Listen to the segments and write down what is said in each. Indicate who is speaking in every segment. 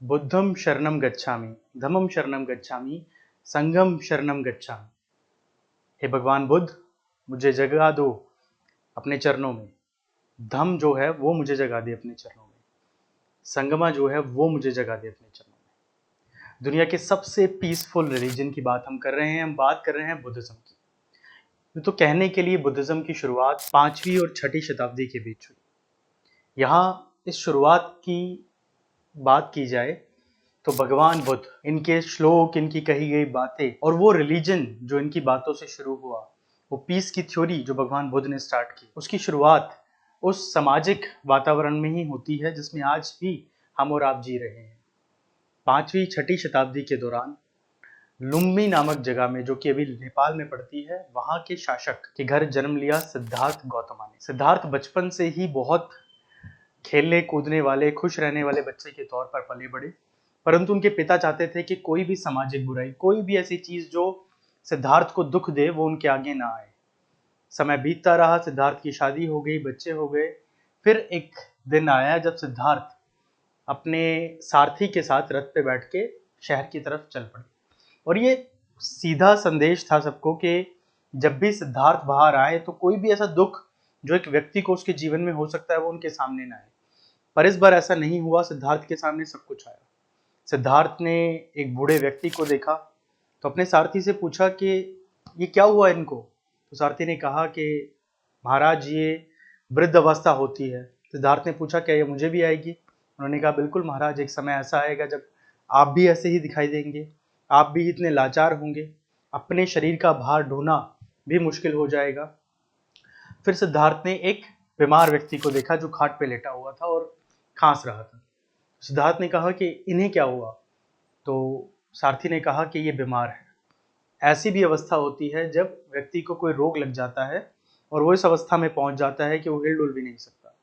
Speaker 1: बुद्धं शरणं गच्छामि, धम्मं शरणं गच्छामि, संघं शरणं गच्छामि। हे भगवान बुद्ध, मुझे जगह दो अपने चरणों में। धम्म जो है वो मुझे जगह दे अपने चरणों में। संगमा जो है वो मुझे जगह दे अपने चरणों में। दुनिया के सबसे पीसफुल रिलीजन की बात हम कर रहे हैं। हम बात कर रहे हैं बुद्धिज्म की। तो कहने के लिए बुद्धिज्म की शुरुआत 5वीं और 6ठी शताब्दी के बीच हुई। यहाँ इस शुरुआत की बात की जाए तो भगवान बुद्ध, इनके श्लोक, इनकी कही गई बातें और वो रिलीजन जो इनकी बातों से शुरू हुआ, वो पीस की थ्योरी जो भगवान बुद्ध ने स्टार्ट की, उसकी शुरुआत उस सामाजिक वातावरण में ही होती है जिसमें आज भी हम और आप जी रहे हैं। 5वीं 6ठी शताब्दी के दौरान लुम्बिनी नामक जगह में, जो कि अभी नेपाल में पड़ती है, वहां के शासक के घर जन्म लिया सिद्धार्थ गौतमा ने। सिद्धार्थ बचपन से ही बहुत खेलने कूदने वाले, खुश रहने वाले बच्चे के तौर पर पले बड़े, परंतु उनके पिता चाहते थे कि कोई भी सामाजिक बुराई, कोई भी ऐसी चीज जो सिद्धार्थ को दुख दे, वो उनके आगे ना आए। समय बीतता रहा, सिद्धार्थ की शादी हो गई, बच्चे हो गए। फिर एक दिन आया जब सिद्धार्थ अपने सारथी के साथ रथ पे बैठ के शहर की तरफ चल पड़े। और ये सीधा संदेश था सबको कि जब भी सिद्धार्थ बाहर आए तो कोई भी ऐसा दुख जो एक व्यक्ति को उसके जीवन में हो सकता है वो उनके सामने ना आए। पर इस बार ऐसा नहीं हुआ। सिद्धार्थ के सामने सब कुछ आया। सिद्धार्थ ने एक बूढ़े व्यक्ति को देखा तो अपने सारथी से पूछा कि ये क्या हुआ इनको। तो सारथी ने कहा कि महाराज, ये वृद्ध अवस्था होती है। सिद्धार्थ ने पूछा क्या ये मुझे भी आएगी। उन्होंने कहा बिल्कुल महाराज, एक समय ऐसा आएगा जब आप भी ऐसे ही दिखाई देंगे, आप भी इतने लाचार होंगे, अपने शरीर का भार ढोना भी मुश्किल हो जाएगा। फिर सिद्धार्थ ने एक बीमार व्यक्ति को देखा जो खाट पे लेटा हुआ था और खांस रहा था। सिद्धार्थ ने कहा कि इन्हें क्या हुआ। तो सारथी ने कहा कि ये बीमार है। ऐसी भी अवस्था होती है जब व्यक्ति को कोई रोग लग जाता है और वो इस अवस्था में पहुंच जाता है कि वो हिल डुल भी नहीं सकता।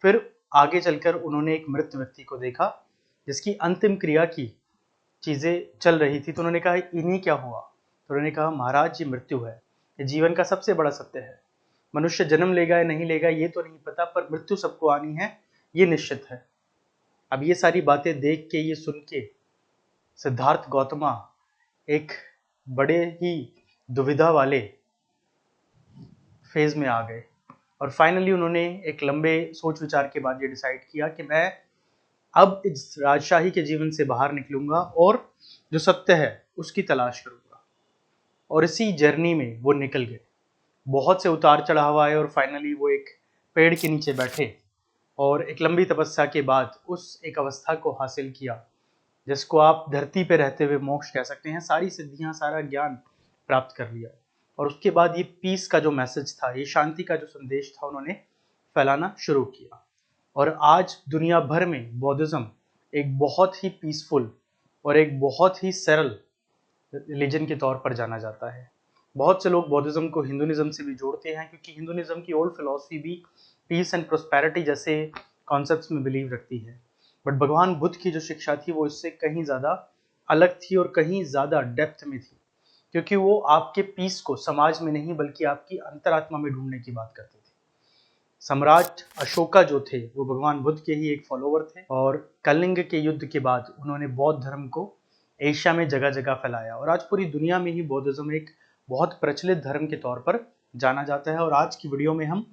Speaker 1: फिर आगे चलकर उन्होंने एक मृत व्यक्ति को देखा जिसकी अंतिम क्रिया की चीजें चल रही थी। तो उन्होंने कहा इन्हें क्या हुआ। तो उन्होंने कहा महाराज, ये मृत्यु है, ये जीवन का सबसे बड़ा सत्य है। मनुष्य जन्म लेगा या नहीं लेगा ये तो नहीं पता, पर मृत्यु सबको आनी है, ये निश्चित है। अब ये सारी बातें देख के, ये सुन के सिद्धार्थ गौतमा एक बड़े ही दुविधा वाले फेज में आ गए और फाइनली उन्होंने एक लंबे सोच विचार के बाद ये डिसाइड किया कि मैं अब इस राजशाही के जीवन से बाहर निकलूंगा और जो सत्य है उसकी तलाश करूंगा। और इसी जर्नी में वो निकल गए। बहुत से उतार चढ़ाव आए और फाइनली वो एक पेड़ के नीचे बैठे और एक लंबी तपस्या के बाद उस एक अवस्था को हासिल किया जिसको आप धरती पे रहते हुए मोक्ष कह सकते हैं। सारी सिद्धियां, सारा ज्ञान प्राप्त कर लिया और उसके बाद ये पीस का जो मैसेज था, ये शांति का जो संदेश था, उन्होंने फैलाना शुरू किया। और आज दुनिया भर में बौद्धिज्म एक बहुत ही पीसफुल और एक बहुत ही सरल रिलीजन के तौर पर जाना जाता है। बहुत से लोग बौद्धिज्म को हिंदुइज्म से भी जोड़ते हैं क्योंकि हिंदुइज्म की ओल्ड फिलॉसफी भी पीस एंड प्रोस्पेरिटी जैसे कॉन्सेप्ट्स में बिलीव रखती है। बट भगवान बुद्ध की जो शिक्षा थी वो इससे कहीं ज़्यादा अलग थी और कहीं ज़्यादा डेप्थ में थी, क्योंकि वो आपके पीस को समाज में नहीं बल्कि आपकी अंतरात्मा में ढूंढने की बात करते थे। सम्राट अशोका जो थे वो भगवान बुद्ध के ही एक फॉलोवर थे और कलिंग के युद्ध के बाद उन्होंने बौद्ध धर्म को एशिया में जगह जगह फैलाया और आज पूरी दुनिया में ही बौद्धिज्म एक बहुत प्रचलित धर्म के तौर पर जाना जाता है। और आज की वीडियो में हम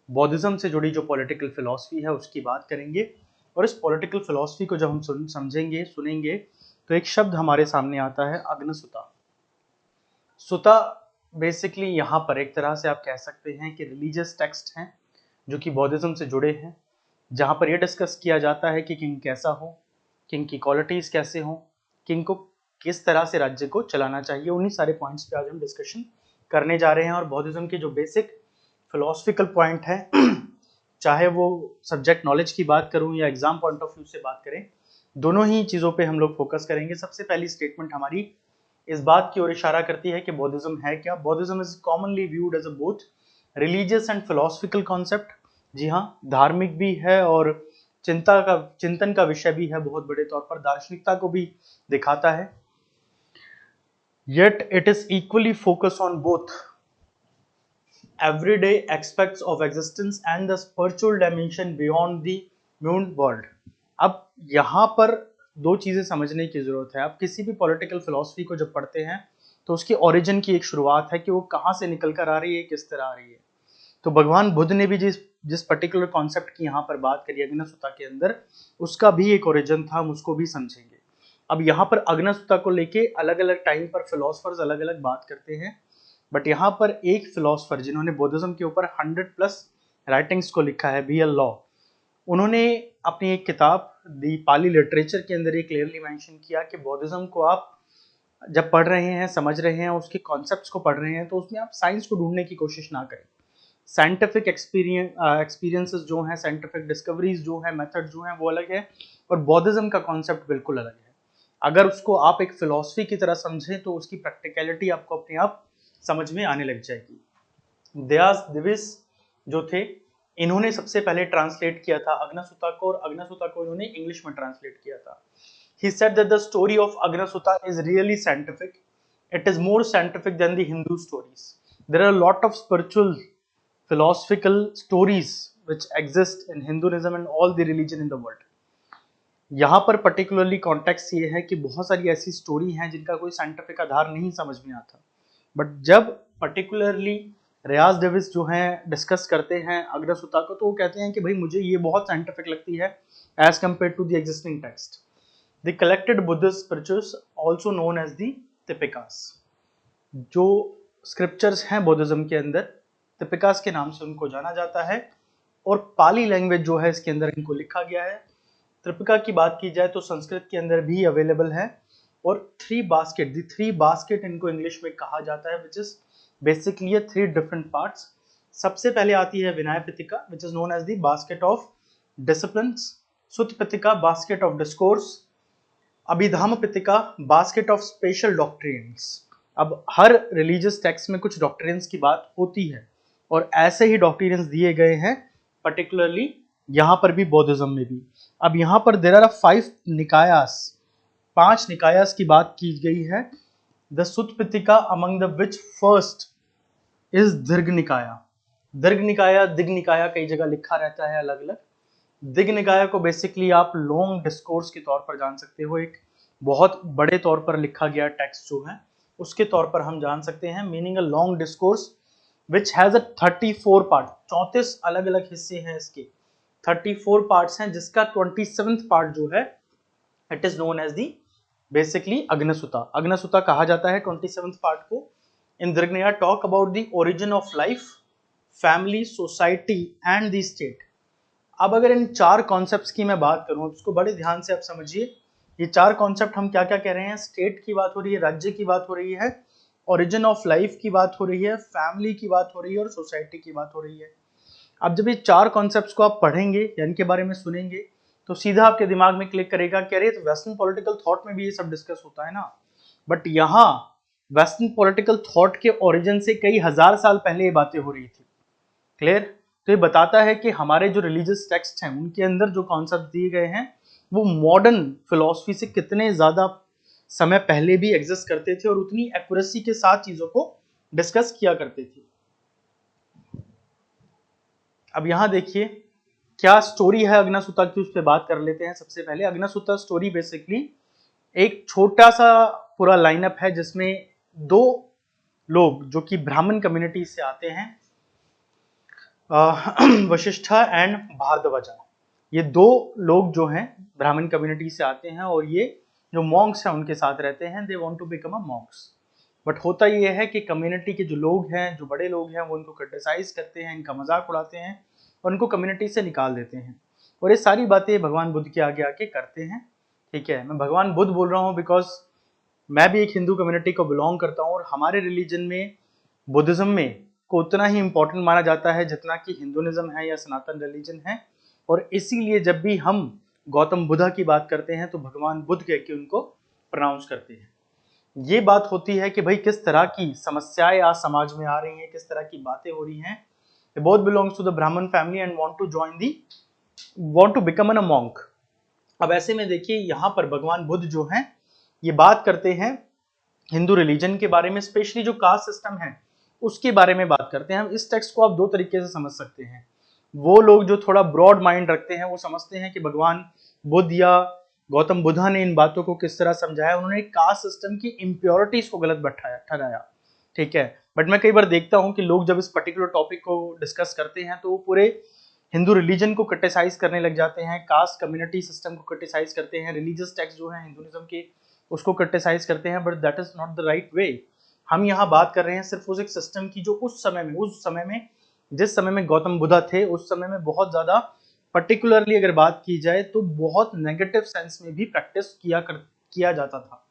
Speaker 1: बौद्धिज्म से जुड़ी जो पॉलिटिकल फिलॉसफी है उसकी बात करेंगे। और इस पॉलिटिकल फिलॉसफी को जब हम समझेंगे, सुनेंगे, तो एक शब्द हमारे सामने आता है, अग्नसुता। सुता बेसिकली यहाँ पर एक तरह से आप कह सकते हैं कि रिलीजियस टेक्स्ट हैं जो कि बौद्धिज्म से जुड़े हैं, जहाँ पर यह डिस्कस किया जाता है कि किंग कैसा हो, किंग की क्वालिटीज़ कैसे हों, किंग को किस तरह से राज्य को चलाना चाहिए। उन्हीं सारे पॉइंट्स पे आज हम डिस्कशन करने जा रहे हैं। और बौद्धिज्म के जो बेसिक फिलोसफिकल पॉइंट है, चाहे वो सब्जेक्ट नॉलेज की बात करूं या एग्जाम पॉइंट ऑफ व्यू से बात करें, दोनों ही चीज़ों पे हम लोग फोकस करेंगे। सबसे पहली स्टेटमेंट हमारी इस बात की ओर इशारा करती है कि बौद्धिज्म है क्या। Buddhism is commonly viewed as a both religious and philosophical concept. जी हाँ, धार्मिक भी है और चिंतन का विषय भी है, बहुत बड़े तौर पर दार्शनिकता को भी दिखाता है। Yet it is equally focused on both everyday aspects of existence and the spiritual dimension beyond the known world। अब यहाँ पर दो चीजें समझने की जरूरत है। आप किसी भी पॉलिटिकल फिलॉसफी को जब पढ़ते हैं तो उसकी ओरिजिन की एक शुरुआत है कि वो कहाँ से निकल कर आ रही है, किस तरह आ रही है। तो भगवान बुद्ध ने भी जिस जिस पर्टिकुलर कॉन्सेप्ट की यहाँ पर बात करी अग्नसुता के अंदर, उसका भी एक ओरिजिन था, हम उसको भी समझेंगे। अब यहाँ पर अग्नसुता को लेके अलग अलग टाइम पर फिलोसफर्स अलग अलग बात करते हैं, बट यहाँ पर एक फिलोसफर जिन्होंने बुद्धिज्म के ऊपर 100+ राइटिंग्स को लिखा है, BL लॉ, उन्होंने अपनी एक किताब दी पाली लिटरेचर के अंदर ये क्लियरली मेंशन किया कि बुद्धिज्म को आप जब पढ़ रहे हैं, समझ रहे हैं, उसके कॉन्सेप्ट्स को पढ़ रहे हैं, तो उसमें आप साइंस को ढूंढने की कोशिश ना करें। साइंटिफिक एक्सपीरियंसेस जो हैं, साइंटिफिक डिस्कवरीज जो हैं, मेथड जो हैं, वो अलग है, और बुद्धिज्म का कॉन्सेप्ट बिल्कुल अलग है। अगर उसको आप एक फिलॉसफी की तरह समझें तो उसकी प्रैक्टिकलिटी आपको अपने आप समझ में आने लग जाएगी। दयास दिविस जो थे, इन्होंने सबसे पहले ट्रांसलेट किया था अग्नसुता को, और अग्नसुता को इन्होंने इंग्लिश में ट्रांसलेट किया था। He said that the story of Agnasutta is really scientific. It is more scientific than the Hindu stories. There are a lot of spiritual, philosophical stories which exist in Hinduism and all the religion in the world. यहाँ पर particularly context ये है कि बहुत सारी ऐसी story हैं जिनका कोई साइंटिफिक आधार नहीं समझ में आता, बट जब पर्टिकुलरली रियाज डेविस जो हैं डिस्कस करते हैं अग्नसुता को, तो वो कहते हैं कि भाई मुझे ये बहुत साइंटिफिक लगती है as compare to the existing text. The collected Buddhist scriptures also known as the Tipitakas, जो स्क्रिप्चर्स हैं बुद्धिज्म के अंदर, तिपिकास के नाम से उनको जाना जाता है, और पाली लैंग्वेज जो है इसके अंदर इनको लिखा गया है। त्रिपिका की बात की जाए तो संस्कृत के अंदर भी अवेलेबल है, और थ्री बास्केट इनको इंग्लिश में कहा जाता है, which is basically 3 different parts. सबसे पहले आती है Vinaya Pitaka, which is known as the basket of disciplines, Sutta Pitaka basket of discourse, Abhidhamma Pitaka basket of special doctrines. अब हर रिलीजियस टेक्स्ट में कुछ डॉक्ट्रिन्स की बात होती है, और ऐसे ही डॉक्ट्रिन्स दिए गए हैं पर्टिकुलरली यहाँ पर भी बौद्धिज्म में भी। अब यहाँ पर देयर आर 5 निकायास, 5 निकायास की बात की गई है। The Sutta Pitaka among the which first is Dirgha Nikaya. दीर्घ निकाया, दिग्घ निकाया कई जगह लिखा रहता है अलग अलग। दिग्घ निकाया को बेसिकली आप लॉन्ग डिस्कोर्स के तौर पर जान सकते हो, एक बहुत बड़े तौर पर लिखा गया टेक्स्ट जो है उसके तौर पर हम जान सकते हैं। Meaning a long discourse which has a 34 part, 34 अलग अलग हिस्से हैं इसके, 34 पार्ट्स हैं, जिसका 27th पार्ट जो है it is known as the basically Agganna Sutta. Agganna Sutta कहा जाता है 27th पार्ट को। In Dirghanikaya talk about the origin of life, family, society and the state. अब अगर इन 4 कॉन्सेप्ट्स की मैं बात करूं, उसको बड़े ध्यान से आप समझिए। ये 4 कॉन्सेप्ट हम क्या क्या कह रहे हैं? स्टेट की बात हो रही है, राज्य की बात हो रही है, ओरिजिन ऑफ लाइफ की बात हो रही है, फैमिली की बात हो रही है, और सोसाइटी की बात हो रही है। अब जब ये 4 कॉन्सेप्ट्स को आप पढ़ेंगे या इनके बारे में सुनेंगे तो सीधा आपके दिमाग में क्लिक करेगा कि अरे तो वेस्टर्न पॉलिटिकल थॉट में भी ये सब डिस्कस होता है ना। बट यहाँ वेस्टर्न पॉलिटिकल थॉट के ओरिजिन से कई हजार साल पहले ये बातें हो रही थी। क्लियर? तो ये बताता है कि हमारे जो रिलीजियस टेक्स्ट हैं उनके अंदर जो कॉन्सेप्ट दिए गए हैं वो मॉडर्न फिलॉसफी से कितने ज्यादा समय पहले भी एग्जिस्ट करते थे और उतनी एक्यूरेसी के साथ चीजों को डिस्कस किया करते थे। अब यहां देखिए क्या स्टोरी है अग्नसुता की, उस पर बात कर लेते हैं। सबसे पहले अग्नसुता स्टोरी बेसिकली एक छोटा सा पूरा लाइनअप है जिसमें 2 लोग जो कि ब्राह्मण कम्युनिटी से आते हैं, वशिष्ठा एंड भारद्वाजा। ये 2 लोग जो हैं ब्राह्मण कम्युनिटी से आते हैं और ये जो मॉन्क्स हैं उनके साथ रहते हैं। They want to become a monks. But होता ये है कि कम्युनिटी के जो लोग हैं, जो बड़े लोग हैं, वो उनको क्रिटिसाइज करते हैं, इनका मजाक उड़ाते हैं और उनको कम्युनिटी से निकाल देते हैं। और ये सारी बातें भगवान बुद्ध के आगे आके करते हैं। ठीक है, मैं भगवान बुद्ध बोल रहा हूँ बिकॉज मैं भी एक हिंदू कम्युनिटी को बिलोंग करता हूँ और हमारे रिलीजन में बुद्धिज्म में को उतना ही इंपॉर्टेंट माना जाता है जितना कि हिंदुइज्म है या सनातन रिलीजन है। और इसीलिए जब भी हम गौतम बुद्धा की बात करते हैं तो भगवान बुद्ध कह के उनको प्रोनाउंस करते हैं। ये बात होती है कि भाई किस तरह की समस्याएं आज समाज में आ रही हैं, किस तरह की बातें हो रही हैं। Both belongs to the Brahmin family and want to become a monk. अब ऐसे में देखिए यहाँ पर भगवान बुद्ध जो हैं ये बात करते हैं हिंदू रिलीजन के बारे में, स्पेशली जो कास्ट सिस्टम है उसके बारे में बात करते हैं। हम इस टेक्स्ट को आप 2 तरीके से समझ सकते हैं। वो लोग जो थोड़ा ब्रॉड माइंड रखते हैं वो समझते हैं कि भगवान बुद्ध या गौतम बुद्धा ने इन बातों को किस तरह समझाया, उन्होंने कास्ट सिस्टम की इम्प्योरिटीज को गलत बैठाया ठहराया, ठीक है। बट मैं कई बार देखता हूं कि लोग जब इस पर्टिकुलर टॉपिक को डिस्कस करते हैं तो वो पूरे हिंदू रिलीजन को क्रिटिसाइज करने लग जाते हैं, कास्ट कम्युनिटी सिस्टम को क्रिटिसाइज करते हैं, रिलीजियस टेक्स्ट जो है हिंदुइज्म के उसको क्रिटिसाइज करते हैं, but that is not the right way. हम यहाँ बात कर रहे हैं सिर्फ उस एक सिस्टम की जो उस समय में जिस समय में गौतम बुद्धा थे उस समय में बहुत ज्यादा, पर्टिकुलरली अगर बात की जाए तो बहुत नेगेटिव सेंस में भी प्रैक्टिस किया जाता था।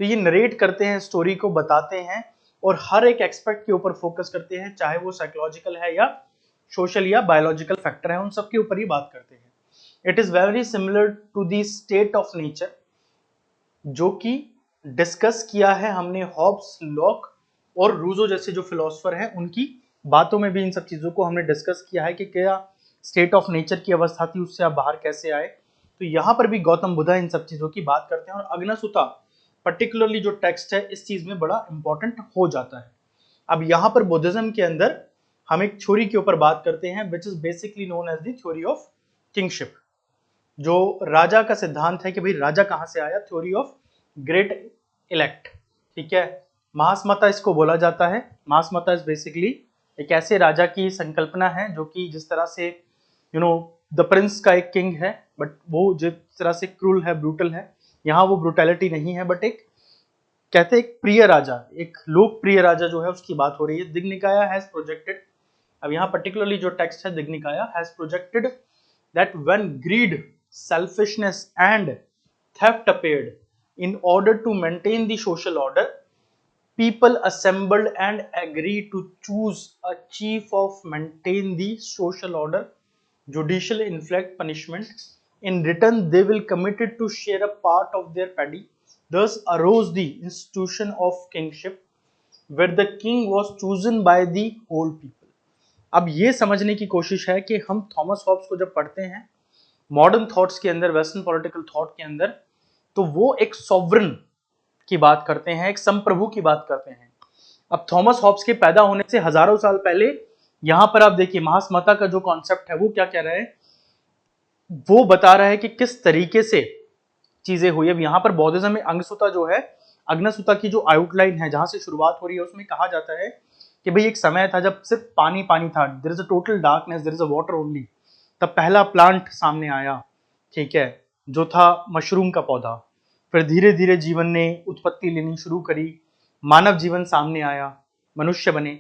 Speaker 1: तो ये नरेट करते हैं, स्टोरी को बताते हैं और हर एक एक्सपेक्ट के ऊपर फोकस करते हैं, चाहे वो साइकोलॉजिकल है या सोशल या बायोलॉजिकल फैक्टर है, उन सब के ऊपर ही बात करते हैं। It is very similar to the state of nature, जो कि डिस्कस किया है हमने हॉब्स, लॉक और रूजो जैसे जो फिलोसोफर हैं उनकी बातों में भी इन सब चीजों को हमने डिस्कस किया है कि क्या स्टेट ऑफ नेचर की अवस्था थी, उससे आप बाहर कैसे आए। तो यहाँ पर भी गौतम बुद्धा इन सब चीजों की बात करते हैं और अग्नसुता पर्टिकुलरली जो टेक्स्ट है इस चीज में बड़ा इंपॉर्टेंट हो जाता है। अब यहाँ पर बुद्धिज्म के अंदर हम एक थ्योरी के ऊपर बात करते हैं which is basically known as the theory of kingship, जो राजा का सिद्धांत है कि भाई राजा कहां से आया, थ्योरी ऑफ ग्रेट इलेक्ट, ठीक है। महास्मता इसको बोला जाता है। महास्मता इज बेसिकली एक ऐसे राजा की संकल्पना है जो कि जिस तरह से द प्रिंस का एक किंग है, बट वो जिस तरह से क्रूल है, ब्रूटल है, यहाँ वो ब्रूटैलिटी नहीं है, बट एक कहते हैं एक प्रिय राजा, एक लोकप्रिय राजा जो है उसकी बात हो रही है। दिग्निकाया हैज प्रोजेक्टेड, अब यहाँ पर्टिकुलरली जो टेक्स्ट है Dighanikaya has projected that when greed, selfishness and theft appeared, in order to maintain the social order, people assembled and agreed to choose a chief of maintain the social order, judicially inflict punishment. In return, they will committed to share a part of their paddy. Thus arose the institution of kingship, where the king was chosen by the whole people. अब ये समझने की कोशिश है कि हम Thomas Hobbes को जब पढ़ते हैं मॉडर्न थॉट्स के अंदर, वेस्टर्न पॉलिटिकल थॉट के अंदर, तो वो एक सॉवरन की बात करते हैं, एक संप्रभु की बात करते हैं। अब थॉमस हॉब्स के पैदा होने से हजारों साल पहले यहां पर आप देखिए महास्मता का जो कॉन्सेप्ट है वो क्या कह रहा है, वो बता रहा है कि किस तरीके से चीजें हुई। अब यहां पर बौद्धिज्म में अंगसुता जो है, अग्नसुता की जो आउटलाइन है जहां से शुरुआत हो रही है उसमें कहा जाता है कि भाई एक समय था जब सिर्फ पानी पानी था, there is a total darkness, there is a water only. तब पहला प्लांट सामने आया, ठीक है, जो था मशरूम का पौधा। फिर धीरे धीरे जीवन ने उत्पत्ति लेनी शुरू करी, मानव जीवन सामने आया, मनुष्य बने,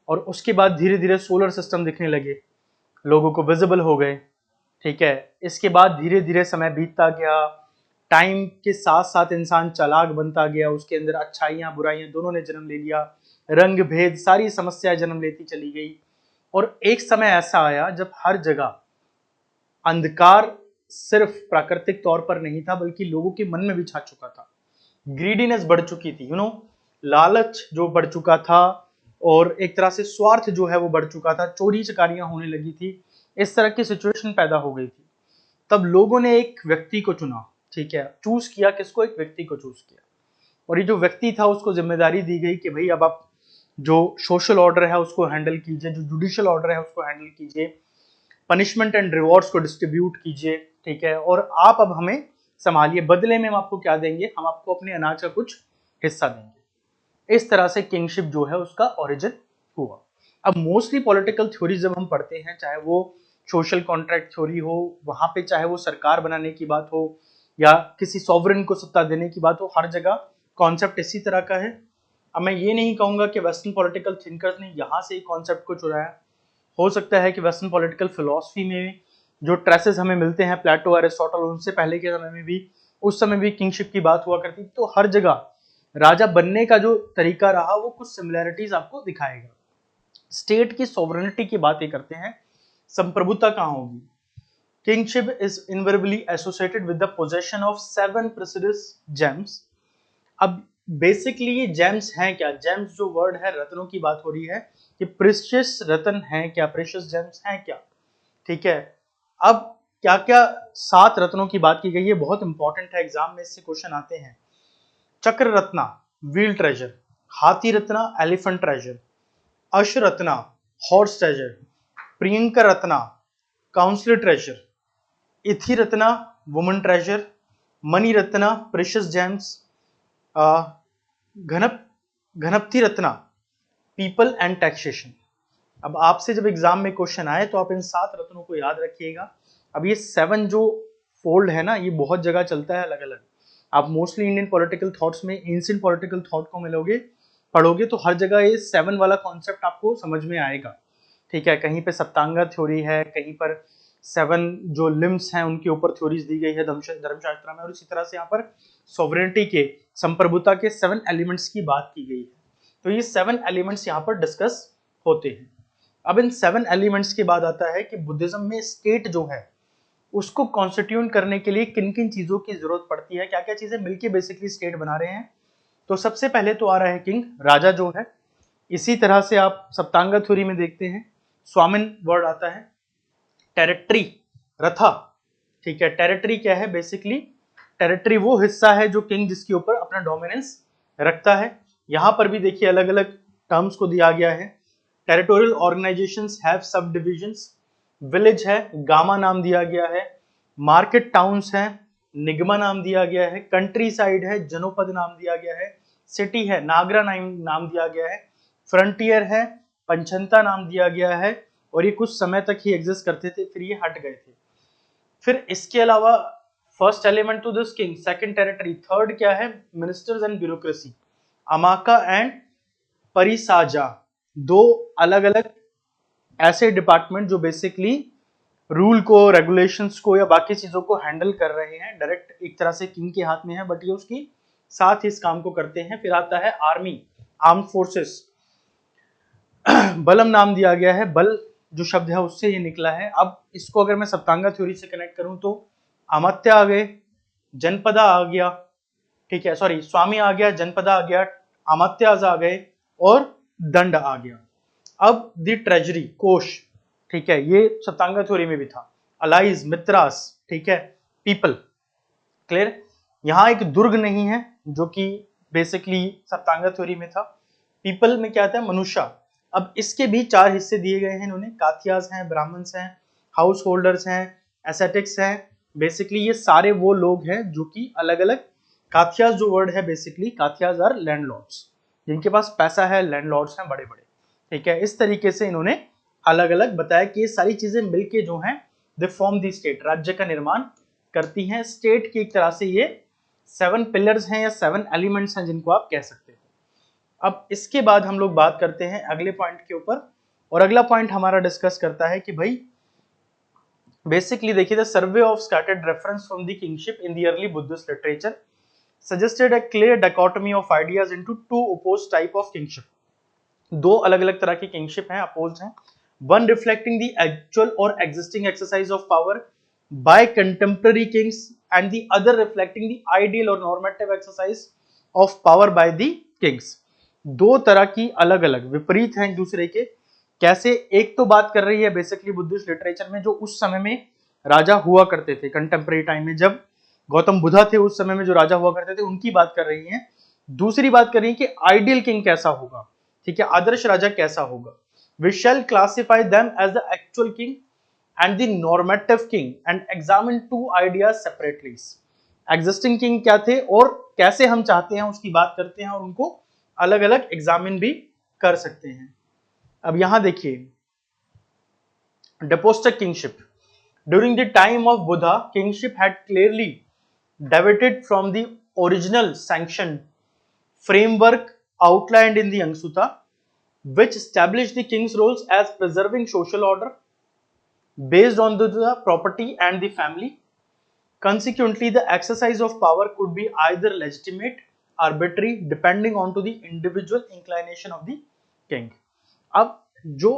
Speaker 1: और उसके बाद धीरे धीरे सोलर सिस्टम दिखने लगे, लोगों को विजिबल हो गए, ठीक है। इसके बाद धीरे धीरे समय बीतता गया, टाइम के साथ साथ इंसान चालाक बनता गया, उसके अंदर अच्छाइयाँ बुराइयाँ दोनों ने जन्म ले लिया, रंग भेद सारी समस्याएं जन्म लेती चली गई। और एक समय ऐसा आया जब हर जगह अंधकार सिर्फ प्राकृतिक तौर पर नहीं था बल्कि लोगों के मन में भी छा चुका था। ग्रीडीनेस बढ़ चुकी थी, लालच जो बढ़ चुका था, और एक तरह से स्वार्थ जो है वो बढ़ चुका था, चोरी चकारियां होने लगी थी, इस तरह की सिचुएशन पैदा हो गई थी। तब लोगों ने एक व्यक्ति को चुना, ठीक है, चूज किया, किसको, एक व्यक्ति को चूज किया, और ये जो व्यक्ति था उसको जिम्मेदारी दी गई कि भाई अब आप जो सोशल ऑर्डर है उसको हैंडल कीजिए, जो जुडिशियल ऑर्डर है उसको हैंडल कीजिए, पनिशमेंट एंड रिवॉर्ड्स को डिस्ट्रीब्यूट कीजिए, ठीक है, और आप अब हमें संभालिए, बदले में हम आपको क्या देंगे, हम आपको अपने अनाज का कुछ हिस्सा देंगे। इस तरह से किंगशिप जो है उसका ओरिजिन हुआ। अब मोस्टली पॉलिटिकल थ्योरी जब हम पढ़ते हैं, चाहे वो सोशल कॉन्ट्रैक्ट थ्योरी हो, वहां पे चाहे वो सरकार बनाने की बात हो या किसी सॉवरन को सत्ता देने की बात हो, हर जगह कॉन्सेप्ट इसी तरह का है। अब मैं ये नहीं कहूंगा कि वेस्टर्न पॉलिटिकल थिंकर्स ने यहाँ से कॉन्सेप्ट को चुराया, हो सकता है कि वेस्टर्न पॉलिटिकल फिलॉसफी में जो ट्रेसेस हमें मिलते हैं प्लेटो, एरिस्टोटल, उनसे पहले के समय में भी, उस समय भी किंगशिप की बात हुआ करती, तो हर जगह राजा बनने का जो तरीका रहा वो कुछ सिमिलैरिटीज आपको दिखाएगा। स्टेट की सॉवरेनिटी की बात ये करते हैं, संप्रभुता कहाँ होगी। Kingship is invariably associated with the possession of 7 precious James. अब बेसिकली ये जेम्स हैं क्या, जेम्स जो वर्ड है रत्नों की बात हो रही है, कि प्रेशियस रत्न हैं क्या, प्रेशियस जेम्स हैं क्या, ठीक है। अब क्या क्या 7 रत्नों की बात की गई है, बहुत इंपॉर्टेंट है, एग्जाम में इससे क्वेश्चन आते हैं। चक्र रत्ना व्हील ट्रेजर, हाथी Ratna elephant treasure, ash ratna horse treasure, Priyanka ratna counsellor treasure, itthi ratna woman treasure, mani ratna, precious gems, ghanapati ratna, people and taxation. अब आपसे जब एग्जाम में क्वेश्चन आए तो आप इन 7 रत्नों को याद रखिएगा। अब ये 7 जो फोल्ड है ना, ये बहुत जगह चलता है अलग अलग। आप मोस्टली इंडियन पॉलिटिकल थॉट्स में एंशिएंट पॉलिटिकल थॉट को मिलोगे, पढ़ोगे तो हर जगह ये 7 वाला कॉन्सेप्ट आपको समझ में आएगा। ठीक है, कहीं पे सप्तांगा थ्योरी है, कहीं पर 7 जो लिम्स हैं उनके ऊपर थ्योरीज दी गई है धर्मशास्त्र में, और इसी तरह से यहाँ पर सॉवरेनिटी के, संप्रभुता के 7 एलिमेंट्स की बात की गई है। तो ये 7 एलिमेंट्स यहाँ पर डिस्कस होते हैं। अब इन 7 एलिमेंट्स के बाद आता है कि बुद्धिज्म में स्टेट जो है उसको कॉन्स्टिट्यूट करने के लिए किन किन चीजों की जरूरत पड़ती है, क्या क्या चीजें मिलके बेसिकली स्टेट बना रहे हैं। तो सबसे पहले तो आ रहा है किंग, राजा जो है। इसी तरह से आप सप्तांगा थ्योरी में देखते हैं स्वामिन वर्ड आता है। टेरिटरी, रथा। ठीक है, टेरिटरी क्या है बेसिकली, टेरिटरी वो हिस्सा है जो किंग जिसके ऊपर अपना डोमिनेंस रखता है। यहां पर भी देखिए अलग अलग टर्म्स को दिया गया है। टेरिटोरियल ऑर्गेनाइजेशंस हैव सब डिविजन्स। विलेज है, गामा नाम दिया गया है। मार्केट टाउन्स है, निगमा नाम दिया गया है। कंट्री साइड है, जनपद नाम दिया गया है। सिटी है, नागरा नाम दिया गया है। फ्रंटियर है, पंचंता नाम दिया गया है। और ये कुछ समय तक ही एग्जिस्ट करते थे, फिर ये हट गए थे। फिर इसके अलावा first element to this king, second territory, third क्या है, मिनिस्टर्स एंड ब्यूरोक्रेसी। अमाका एंड परिसाजा, दो अलग अलग ऐसे डिपार्टमेंट जो बेसिकली रूल को, रेगुलेशंस को या बाकी चीजों को हैंडल कर रहे हैं। डायरेक्ट एक तरह से किंग के हाथ में है, बट ये उसकी साथ ही इस काम को करते हैं। फिर आता है आर्मी, आर्म फोर्सेस। बलम नाम दिया गया है, बल जो शब्द है उससे ये निकला है। अब इसको अगर मैं सप्तांगा थ्योरी से कनेक्ट करूं तो अमात्य आ गए, जनपदा आ गया, ठीक है, सॉरी स्वामी आ गया, जनपदा आ गया, अमात्याज आ गए और दंड आ गया। अब द ट्रेजरी, कोष, ठीक है, ये सप्तांगा थ्योरी में भी था। अलाइज, मित्रास, ठीक है, पीपल, क्लियर। यहां एक दुर्ग नहीं है जो कि बेसिकली सप्तांगा थ्योरी में था। पीपल में क्या था, मनुष्य। अब इसके भी 4 हिस्से दिए गए हैं इन्होंने, काथियाज हैं, ब्राह्मण्स हैं, हाउस होल्डर्स हैं, एसेटिक्स हैं। बेसिकली ये सारे वो लोग हैं जो कि अलग अलग, काथियाज जो वर्ड है बेसिकली, काथियाज आर लैंडलॉर्ड्स, जिनके पास पैसा है, लैंडलॉर्ड्स हैं बड़े बड़े। ठीक है, इस तरीके से इन्होंने अलग अलग बताया कि ये सारी चीजें मिलके जो हैं दे फॉर्म द स्टेट, राज्य का निर्माण करती हैं। स्टेट की एक तरह से ये 7 पिलर्स हैं या 7 एलिमेंट्स हैं जिनको आप कह सकते हो। अब इसके बाद हम लोग बात करते हैं अगले पॉइंट के ऊपर, और अगला पॉइंट हमारा डिस्कस करता है कि भाई बेसिकली देखिए, the survey of scattered reference from the kingship in the early Buddhist literature suggested a clear dichotomy of ideas into 2 opposed type of kingship. 2 अलग अलग तरह की किंगशिप हैं, अपोज हैं। One reflecting the actual or existing exercise of power by contemporary kings and the other reflecting the ideal or normative exercise of power by the kings. 2 तरह की अलग अलग विपरीत हैं एक दूसरे के। कैसे, एक तो बात कर रही है बेसिकली बुद्धिस्ट लिटरेचर में जो उस समय में राजा हुआ करते थे, कंटेम्पररी टाइम में जब गौतम बुद्धा थे उस समय में जो राजा हुआ करते थे उनकी बात कर रही हैं। दूसरी बात कर रही है कि आइडियल किंग कैसा होगा, ठीक है, आदर्श राजा कैसा होगा। We shall classify them as the actual king and the normative king and examine 2 ideas separately. Existing king क्या थे और कैसे हम चाहते हैं उसकी बात करते हैं, और उनको अलग अलग एग्जामिन भी कर सकते हैं। अब यहां देखिए, डेपोस्टिक kingship. During the time of Buddha, kingship had clearly deviated from the original sanctioned framework outlined in the Young Sutta, which established the king's roles as preserving social order based on the property and the family. Consequently, the exercise of power could be either legitimate, arbitrary, depending on to the individual inclination of the king. अब जो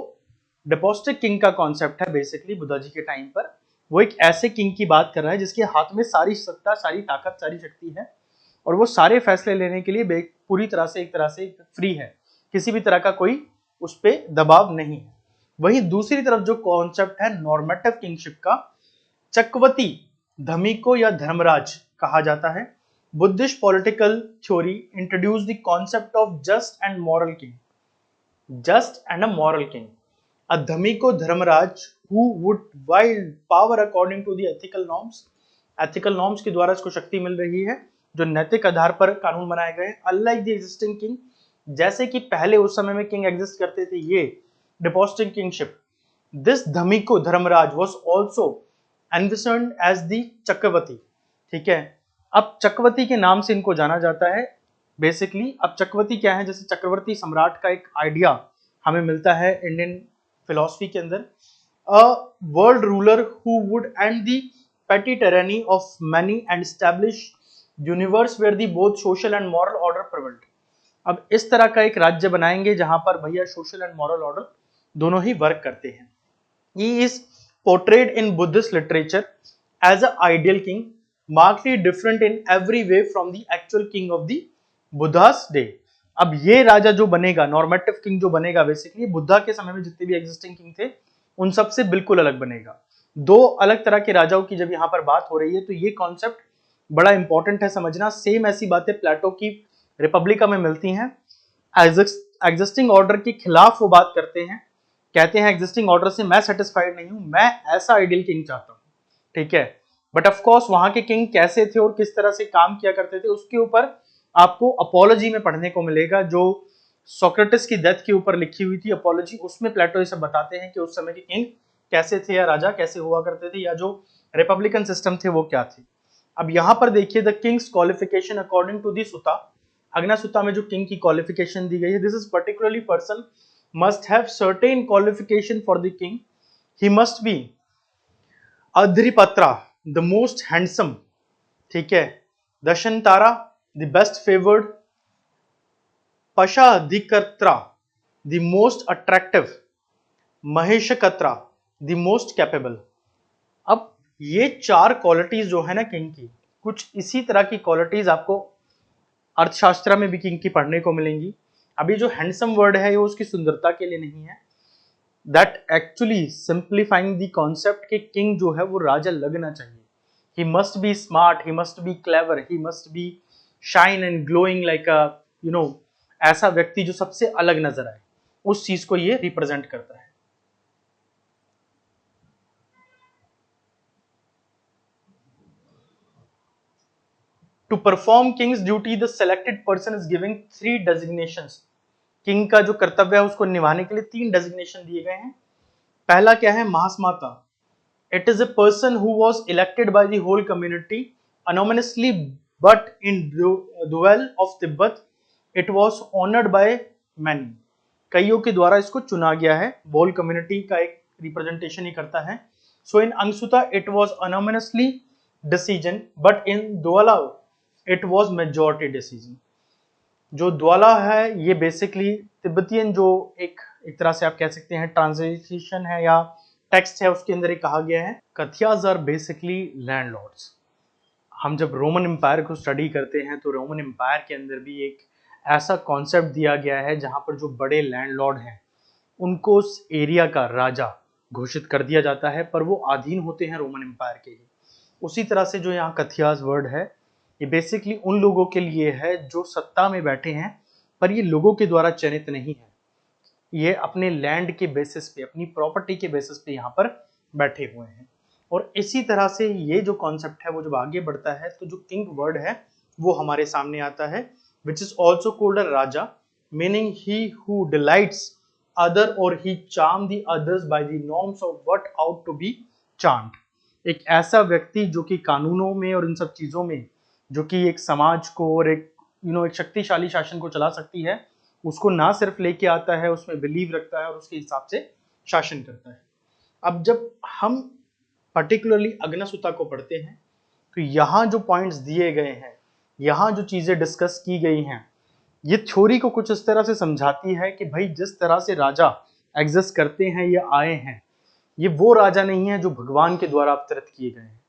Speaker 1: डेपोस्टिक king का concept है basically Buddha ji के time पर, वो एक ऐसे king की बात कर रहा है जिसके हाथ में सारी सत्ता, सारी ताकत, सारी शक्ति है, और वो सारे फैसले लेने के लिए पूरी तरह से एक तरह से फ्री है, किसी भी तरह का कोई उस पर दबाव नहीं है। वहीं दूसरी तरफ जो कॉन्सेप्ट है नॉर्मेटिव किंगशिप का, चक्रवर्ती धमिको या धर्मराज कहा जाता है। Buddhist political theory introduce the concept of just and moral king, just and a moral king. A dhamiko dharmaraj who would wield power according to the ethical norms ethical norms के द्वारा इसको शक्ति मिल रही है, जो नैतिक आधार पर कानून बनाए गए हैं। अनलाइक द एग्जिस्टिंग किंग, जैसे कि पहले उस समय में किंग एग्जिस्ट करते थे, ये depositing kingship, this dhammiko Dharmaraja was also envisioned as the chakravarti. ठीक है, अब चक्रवर्ती के नाम से इनको जाना जाता है बेसिकली। अब चक्रवर्ती क्या है, जैसे चक्रवर्ती सम्राट का एक आइडिया हमें मिलता है इंडियन फिलॉसफी के अंदर, a world ruler who would and the petty tyranny of many and establish universe where the both social and moral order prevailed। अब इस तरह का एक राज्य बनाएंगे जहां पर भैया सोशल एंड मॉरल ऑर्डर दोनों ही वर्क करते हैं। He is portrayed in Buddhist literature as an ideal king, markedly different in every way from the actual king of the Buddha's day। अब ये राजा जो बनेगा, नॉर्मेटिव किंग जो बनेगा, बेसिकली बुद्धा के समय में जितने भी एग्जिस्टिंग किंग थे उन सबसे बिल्कुल अलग बनेगा। दो अलग तरह के राजाओं की जब यहाँ पर बात हो रही है तो ये कॉन्सेप्ट बड़ा इंपॉर्टेंट है समझना। सेम ऐसी बातें प्लेटो की रिपब्लिका में मिलती हैं। एग्जिस्टिंग ऑर्डर के खिलाफ वो बात करते हैं, कहते हैं एग्जिस्टिंग ऑर्डर से मैं सेटिस्फाइड नहीं हूं, मैं ऐसा आइडियल किंग चाहता हूं। ठीक है, बट ऑफ कोर्स वहां के किंग कैसे थे और किस तरह से काम किया करते थे उसके ऊपर आपको अपोलॉजी में पढ़ने को मिलेगा, जो सोक्रेटिस की डेथ के ऊपर लिखी हुई थी अपोलॉजी। उसमें प्लेटो ये सब बताते हैं कि उस समय के किंग कैसे थे या राजा कैसे हुआ करते थे, या जो रिपब्लिकन सिस्टम थे वो क्या थे। अब यहां पर देखिए the king's qualification according to the सुता, अग्ना सुता में जो किंग की क्वालिफिकेशन दी गई है, this is particularly person must have certain qualification for the king. He must be adripatra the most handsome, ठीक है, dashanatara the best favoured, pashadhikartra the most attractive, maheshakatra the most capable. अब ये चार क्वालिटीज जो है ना किंग की, कुछ इसी तरह की क्वालिटीज आपको अर्थशास्त्र में भी किंग की पढ़ने को मिलेंगी। अभी जो हैंडसम वर्ड है ये उसकी सुंदरता के लिए नहीं है, that actually simplifying the concept कि किंग जो है वो राजा लगना चाहिए। ही must B smart, he must be clever, he must B shine and glowing like अ ऐसा व्यक्ति जो सबसे अलग नजर आए, उस चीज को ये रिप्रेजेंट करता है। To perform king's duty, the selected person is giving 3 designations। King का जो कर्तव्य है उसको निभाने के लिए 3 डेजिग्नेशन दिए गए हैं। पहला क्या है, Mahasammata. It is a person who was elected by the whole community anonymously, but in duel of Tibet it was honoured by many. कईयों के द्वारा इसको चुना गया है, होल कम्युनिटी का एक रिप्रेजेंटेशन ही करता है। So in Angasutta it was anonymously decision, but in Duala it was majority decision. जो द्वाला है ये बेसिकली तिब्बतियन जो एक तरह से आप कह सकते हैं ट्रांसलेशन है या टेक्स्ट है, उसके अंदर एक कहा गया है कथियाज आर बेसिकली लैंडलॉर्ड्स। हम जब रोमन एम्पायर को स्टडी करते हैं तो रोमन एम्पायर के अंदर भी एक ऐसा कॉन्सेप्ट दिया गया है जहां पर जो बड़े लैंडलॉर्ड हैं उनको उस एरिया का राजा घोषित कर दिया जाता है, पर वो अधीन होते हैं रोमन एम्पायर के ही। उसी तरह से जो यहाँ कथियाज वर्ड है ये बेसिकली उन लोगों के लिए है जो सत्ता में बैठे हैं, पर ये लोगों के द्वारा चयनित नहीं है, ये अपने लैंड के बेसिस पे, अपनी प्रॉपर्टी के बेसिस पे यहाँ पर बैठे हुए हैं। और इसी तरह से ये जो कॉन्सेप्ट है वो जब आगे बढ़ता है तो जो किंग वर्ड है वो हमारे सामने आता है, which is also called a raja, meaning he who delights other or he charm the others by the norms of what ought to be charmed. एक ऐसा व्यक्ति जो कि कानूनों में और इन सब चीजों में, जो कि एक समाज को और एक एक शक्तिशाली शासन को चला सकती है, उसको ना सिर्फ लेके आता है, उसमें बिलीव रखता है और उसके हिसाब से शासन करता है। अब जब हम पर्टिकुलरली अग्नसुता को पढ़ते हैं तो यहाँ जो पॉइंट्स दिए गए हैं, यहाँ जो चीजें डिस्कस की गई हैं, ये थ्योरी को कुछ इस तरह से समझाती है कि भाई जिस तरह से राजा एग्जिस्ट करते हैं ये आए हैं, ये वो राजा नहीं है जो भगवान के द्वारा अवतरित किए गए हैं।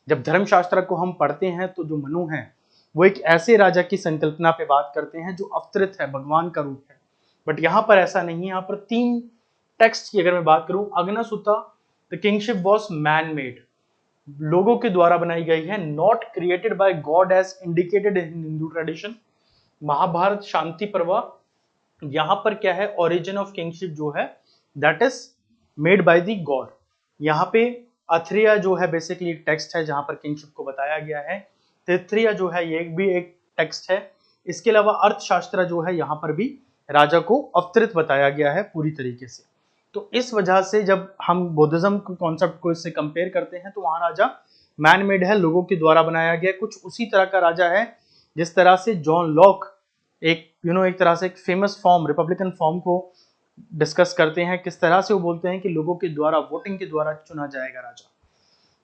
Speaker 1: जब धर्मशास्त्र को हम पढ़ते हैं तो जो मनु है वो एक ऐसे राजा की संकल्पना पे बात करते हैं जो अवतरित है, भगवान का रूप है। बट यहाँ पर ऐसा नहीं है। यहाँ पर 3 टेक्स्ट की अगर मैं बात करूं, Agganna Sutta the kingship was man made, लोगों के द्वारा बनाई गई है, not created by God as indicated in Hindu tradition. Mahabharata Shanti Parva, यहाँ पर क्या है, ओरिजिन ऑफ किंगशिप जो है that is made by the God. यहाँ पे अथरिया जो है बेसिकली एक टेक्स्ट है जहां पर किंगशिप को बताया गया है। तैत्तिरीय जो है ये भी एक टेक्स्ट है। इसके अलावा अर्थशास्त्र जो है यहाँ पर भी राजा को अवतरित बताया गया है पूरी तरीके से। तो इस वजह से जब हम बुद्धिज्म के कॉन्सेप्ट को इससे कंपेयर करते हैं तो वहां राजा मैन मेड है, लोगों के द्वारा बनाया गया। कुछ उसी तरह का राजा है जिस तरह से जॉन लॉक एक एक तरह से एक फेमस फॉर्म रिपब्लिकन फॉर्म को डिस्कस करते हैं। किस तरह से वो बोलते हैं कि लोगों के द्वारा वोटिंग के द्वारा चुना जाएगा राजा।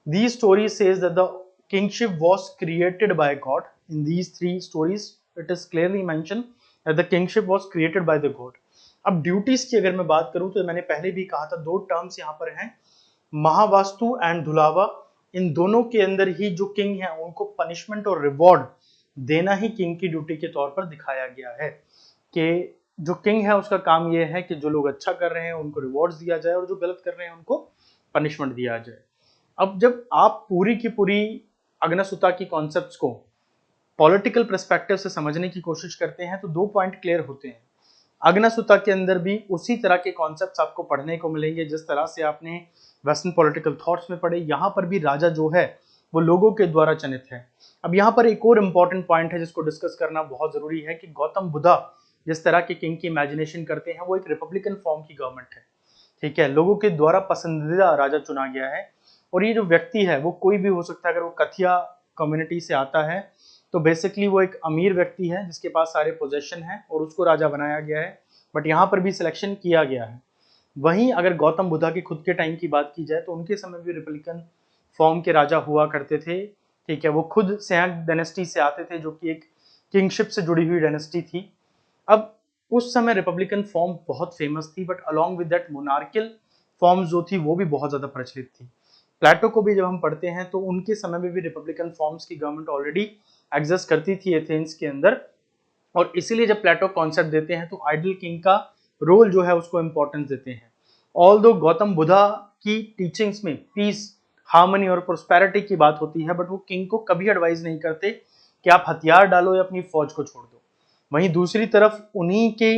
Speaker 1: These stories says that the kingship was created by God. In these three stories, it is clearly mentioned that the kingship was created by the God. अब ड्यूटीज की अगर मैं बात करूं तो मैंने पहले भी कहा था, दो टर्म्स यहाँ पर हैं, महावास्तु एंड धुलावा। इन दोनों के अंदर ही जो किंग है उनको पनिशमेंट और रिवॉर्ड देना ही किंग की ड्यूटी के तौर पर दिखाया गया है कि जो किंग है उसका काम यह है कि जो लोग अच्छा कर रहे हैं उनको रिवॉर्ड्स दिया जाए और जो गलत कर रहे हैं उनको पनिशमेंट दिया जाए। अब जब आप पूरी की पूरी अग्नसुता की कॉन्सेप्ट्स को पॉलिटिकल पर्सपेक्टिव से समझने की कोशिश करते हैं तो दो पॉइंट क्लियर होते हैं। अग्नसुता के अंदर भी उसी तरह के कॉन्सेप्ट्स आपको पढ़ने को मिलेंगे जिस तरह से आपने वेस्टर्न पॉलिटिकल थॉट्स में पढ़े। यहाँ पर भी राजा जो है वो लोगों के द्वारा चयनित है। अब यहाँ पर एक और इम्पॉर्टेंट पॉइंट है जिसको डिस्कस करना बहुत जरूरी है कि गौतम बुद्धा जिस तरह के किंग की इमेजिनेशन करते हैं वो एक रिपब्लिकन फॉर्म की गवर्नमेंट है, ठीक है, लोगों के द्वारा पसंदीदा राजा चुना गया है। और ये जो व्यक्ति है वो कोई भी हो सकता है। अगर वो कथिया कम्युनिटी से आता है तो बेसिकली वो एक अमीर व्यक्ति है जिसके पास सारे पोजेशन हैं और उसको राजा बनाया गया है, बट यहाँ पर भी सिलेक्शन किया गया है। वहीं अगर गौतम बुद्धा के खुद के टाइम की बात की जाए तो उनके समय भी रिपब्लिकन फॉर्म के राजा हुआ करते थे, ठीक है। वो खुद सैंग डायनेस्टी से आते थे जो कि एक किंगशिप से जुड़ी हुई डायनेस्टी थी। अब उस समय रिपब्लिकन फॉर्म बहुत फेमस थी, but along with that monarchial form जो थी वो भी बहुत ज्यादा प्रचलित थी। प्लेटो को भी जब हम पढ़ते हैं तो उनके समय में भी रिपब्लिकन फॉर्म्स की गवर्नमेंट ऑलरेडी एग्जिस्ट करती थी एथेंस के अंदर। और इसीलिए जब प्लेटो कॉन्सेप्ट देते हैं तो आइडल किंग का रोल जो है उसको इंपॉर्टेंस देते हैं। ऑल्दो गौतम बुद्धा की टीचिंग्स में पीस, हार्मनी और प्रोस्पेरिटी की बात होती है, बट वो किंग को कभी एडवाइज नहीं करते कि आप हथियार डालो या अपनी फौज को छोड़ दो। वहीं दूसरी तरफ उन्हीं के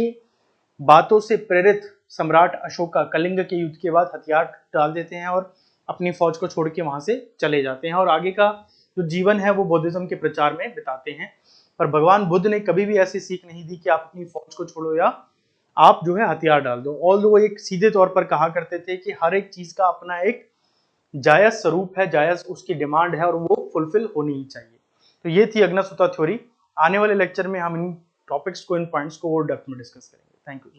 Speaker 1: बातों से प्रेरित सम्राट अशोका कलिंग के युद्ध के बाद हथियार डाल देते हैं और अपनी फौज को छोड़ के वहां से चले जाते हैं और आगे का जो जीवन है वो बुद्धिज्म के प्रचार में बिताते हैं। पर भगवान बुद्ध ने कभी भी ऐसी सीख नहीं दी कि आप अपनी फौज को छोड़ो या आप जो है हथियार डाल दो। ऑल्दो वो एक सीधे तौर पर कहा करते थे कि हर एक चीज का अपना एक जायज स्वरूप है, जायज उसकी डिमांड है और वो फुलफिल होनी ही चाहिए। तो ये थी अग्नसुता थ्योरी। आने वाले लेक्चर में हम इन टॉपिक्स को, इन पॉइंट्स को और डेप्थ में डिस्कस करेंगे। Thank you.